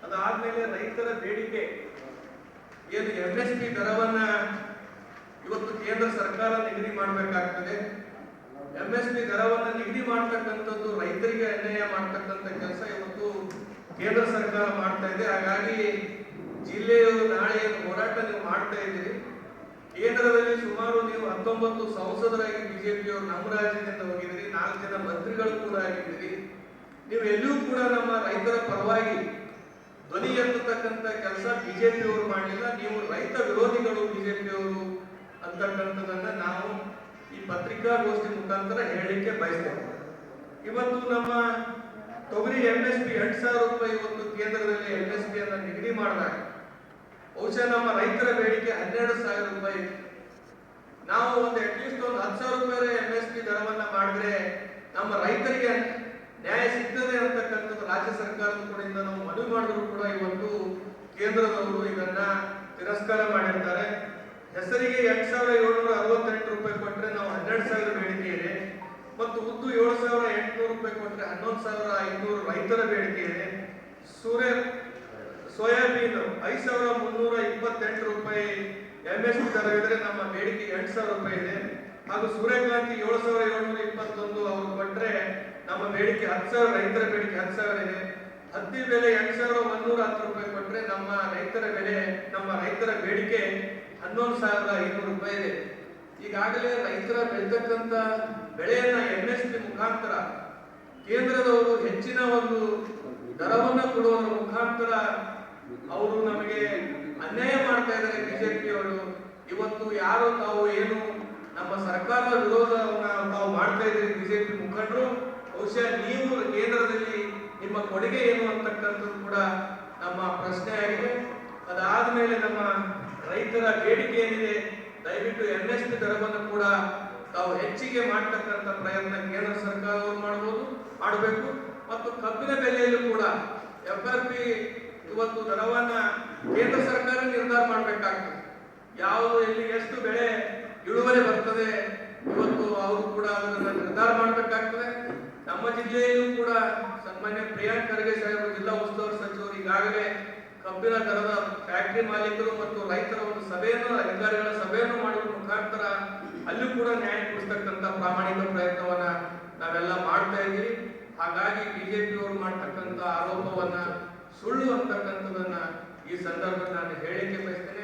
ಅದಾದ್ಮೇಲೆ ರೈತರ ಬೇಡಿಕೆ ಏನು MSP ದರವನ್ನ ಇವತ್ತು ಕೇಂದ್ರ ಸರ್ಕಾರ ನಿಗದಿ ಮಾಡಬೇಕಾಗ್ತದೆ. MSP ದರವನ್ನ ನಿಗದಿ ಮಾಡ್ತಕ್ಕಂಥದ್ದು ರೈತರಿಗೆ ಅನ್ಯಾಯ ಮಾಡ್ತಕ್ಕಂಥ ಕೆಲಸ ಇವತ್ತು ಕೇಂದ್ರ ಸರ್ಕಾರ ಮಾಡ್ತಾ ಇದೆ. ಹಾಗಾಗಿ ಜಿಲ್ಲೆಯವರು ನಾಳೆ ಹೋರಾಟ ನೀವು ಮಾಡ್ತಾ ಇದ್ದೀರಿ. ಕೇಂದ್ರದಲ್ಲಿ ಸುಮಾರು ನೀವು 19 ಸಂಸದರಾಗಿ ಬಿಜೆಪಿಯವರು ನಮ್ಮ ರಾಜ್ಯದಿಂದ ಹೋಗಿದ್ದೀರಿ, 4 ಜನ ಮಂತ್ರಿಗಳು ಕೂಡ ಆಗಿದ್ದೀರಿ. ನೀವು ಎಲ್ಲಿಯೂ ಕೂಡ ನಮ್ಮ ರೈತರ ಪರವಾಗಿ ಧ್ವನಿ ಎತ್ತತಕ್ಕಂಥ ಕೆಲಸ ಬಿಜೆಪಿಯವರು ಮಾಡಲಿಲ್ಲ. ನೀವು ರೈತ ವಿರೋಧಿಗಳು ಬಿಜೆಪಿಯವರು ಅಂತಕ್ಕಂಥದನ್ನ ನಾವು ಈ ಪತ್ರಿಕಾಗೋಷ್ಠಿ ಮುಖಾಂತರ ಹೇಳಲಿಕ್ಕೆ ಬಯಸ್ತೇವೆ. ಇವತ್ತು ನಮ್ಮ ತೊಗರಿ MSP 8,000 ರೂಪಾಯಿ ಇವತ್ತು ಕೇಂದ್ರದಲ್ಲಿ MSP ಅನ್ನ ನಿಗದಿ ಮಾಡಿದಾಗ ಬಹುಶಃ ನಮ್ಮ ರೈತರ ಬೇಡಿಕೆ 12,000 ರೂಪಾಯಿ. ನಾವು ಒಂದು ಅಟ್ಲೀಸ್ಟ್ ಒಂದು 10,000 ರೂಪಾಯಿ MSP ದರವನ್ನ ಮಾಡಿದ್ರೆ ನಮ್ಮ ರೈತರಿಗೆ ನ್ಯಾಯ ಸಿಗ್ತದೆ ಅಂತಕ್ಕಂಥದ್ದು ರಾಜ್ಯ ಸರ್ಕಾರದ ಕಡೆಯಿಂದ ನಾವು ಮನವಿ ಮಾಡಿದ್ರು ಕೂಡ ಇವತ್ತು ಕೇಂದ್ರದವರು ಇದನ್ನ ತಿರಸ್ಕಾರ ಮಾಡಿರ್ತಾರೆ. ಹೆಸರಿಗೆ 8,768 ರೂಪಾಯಿ ಕೊಟ್ಟರೆ ನಾವು 12,000 ಬೇಡಿಕೆ ಇದೆ, ಮತ್ತು ಉದ್ದು 7,800 ರೂಪಾಯಿ ಕೊಟ್ಟರೆ 11,500 ರೈತರ ಬೇಡಿಕೆ ಇದೆ. ಸೋಯಾಬೀನ್ 5,328 ರೂಪಾಯಿ MSP ದರವಿದ್ರೆ ನಮ್ಮ ಬೇಡಿಕೆ 8,000 ರೂಪಾಯಿ ಇದೆ. ಹಾಗೂ ಸೂರ್ಯಕಾಂತಿ 7,721 ಅವರು ಕೊಟ್ಟರೆ ನಮ್ಮ ಬೇಡಿಕೆ 10,000, ರೈತರ ಬೇಡಿಕೆ 10,000 ಇದೆ. ಹತ್ತಿ ಬೆಲೆ 8,110 ರೂಪಾಯಿ ಕೊಟ್ಟರೆ ನಮ್ಮ ರೈತರ ಬೇಡಿಕೆ 11,500 ರೂಪಾಯಿ ಇದೆ. ಈಗಾಗಲೇ ರೈತರ ಬೆಳೆತಕ್ಕಂತ ಬೆಳೆಯನ್ನ MSP ಮುಖಾಂತರ ಕೇಂದ್ರದವರು ಹೆಚ್ಚಿನ ಒಂದು ದರವನ್ನ ಕೊಡುವುದರ ಮುಖಾಂತರ ಅವರು ನಮಗೆ ಅನ್ಯಾಯ ಮಾಡ್ತಾ ಇದ್ದಾರೆ ಬಿಜೆಪಿಯವರು. ಇವತ್ತು ಯಾರು ತಾವು ಏನು ನಮ್ಮ ಸರ್ಕಾರದ ವಿರೋಧವನ್ನ ತಾವು ಮಾಡ್ತಾ ಇದ್ದೀರಿ ಬಿಜೆಪಿ ಮುಖಂಡರು, ಬಹುಶಃ ನೀವು ಕೇಂದ್ರದಲ್ಲಿ ನಿಮ್ಮ ಕೊಡುಗೆ ಏನು ಅಂತಕ್ಕಂಥದ್ದು ಕೂಡ ನಮ್ಮ ಪ್ರಶ್ನೆ ಆಗಿದೆ. ಅದಾದ್ಮೇಲೆ ನಮ್ಮ ರೈತರ ಬೇಡಿಕೆ ಏನಿದೆ, ದಯವಿಟ್ಟು MSP ದರವನ್ನು ಕೂಡ ತಾವು ಹೆಚ್ಚಿಗೆ ಮಾಡ್ತಕ್ಕಂಥ ಪ್ರಯತ್ನ ಕೇಂದ್ರ ಸರ್ಕಾರವರು ಮಾಡಬೇಕು. ಮತ್ತು ಕಬ್ಬಿನ ಬೆಲೆಯಲ್ಲೂ ಕೂಡ FRP ಇವತ್ತು ದರವನ್ನ ಕೇಂದ್ರ ಸರ್ಕಾರ ನಿರ್ಧಾರ ಮಾಡಬೇಕಾಗ್ತದೆ. ಯಾವುದು ಎಲ್ಲಿ ಎಷ್ಟು ಬೆಳೆ ಇಳುವರಿ ಬರ್ತದೆ ಇವತ್ತು ಅವರು ಕೂಡ ಅದನ್ನ ನಿರ್ಧಾರ ಮಾಡಬೇಕಾಗ್ತದೆ. ನಮ್ಮ ಜಿಲ್ಲೆಯಲ್ಲೂ ಕೂಡ ಸನ್ಮಾನ್ಯ ಪ್ರಿಯಾಂಕ್ ಖರ್ಗೆ ಸಾಹೇಬರು, ಜಿಲ್ಲಾ ಉಸ್ತುವಾರಿ ಸಚಿವರು, ಈಗಾಗಲೇ ಕಬ್ಬಿನ ದರದ ಫ್ಯಾಕ್ಟರಿ ಮಾಲೀಕರು ಮತ್ತು ರೈತರ ಒಂದು ಸಭೆಯನ್ನು, ಅಧಿಕಾರಿಗಳ ಸಭೆಯನ್ನು ಮಾಡುವ ಮುಖಾಂತರ ಅಲ್ಲೂ ಕೂಡ ನ್ಯಾಯ ಕೊಡಿಸ್ತಕ್ಕಂಥ ಪ್ರಾಮಾಣಿಕ ಪ್ರಯತ್ನವನ್ನ ನಾವೆಲ್ಲ ಮಾಡ್ತಾ ಇದ್ದೀವಿ. ಹಾಗಾಗಿ ಬಿಜೆಪಿಯವರು ಮಾಡ್ತಕ್ಕಂಥ ಆರೋಪವನ್ನ ಸುಳ್ಳು ಅಂತಕ್ಕಂಥದನ್ನ ಈ ಸಂದರ್ಭದಲ್ಲಿ ನಾನು ಹೇಳಿಕೆ ಬಯಸ್ತೇನೆ.